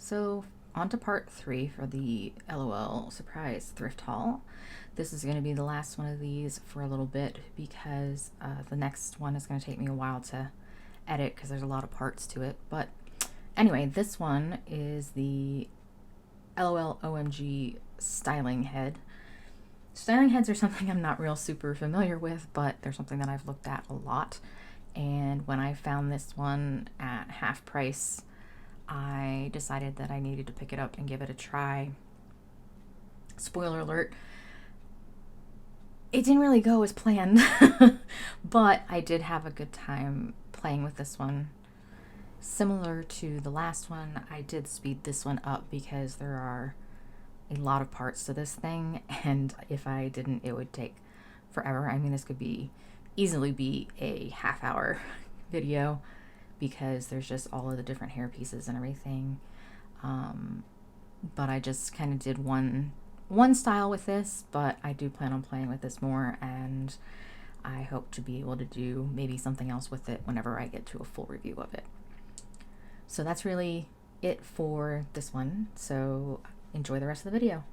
So on to part 3 for the L.O.L surprise thrift haul. This is going to be the last one of these for a little bit because the next one is going to take me a while to edit because there's a lot of parts to it. But anyway, this one is the L.O.L O.M.G styling head. Styling heads are something I'm not real super familiar with, but they're something that I've looked at a lot. And when I found this one at half price, I decided that I needed to pick it up and give it a try. Spoiler alert, it didn't really go as planned, but I did have a good time playing with this one. Similar to the last one, I did speed this one up because there are a lot of parts to this thing, and if I didn't, it would take forever. I mean, this could easily be a half-hour video because there's just all of the different hair pieces and everything. But I just kind of did one style with this, but I do plan on playing with this more, and I hope to be able to do maybe something else with it whenever I get to a full review of it. So that's really it for this one. So enjoy the rest of the video.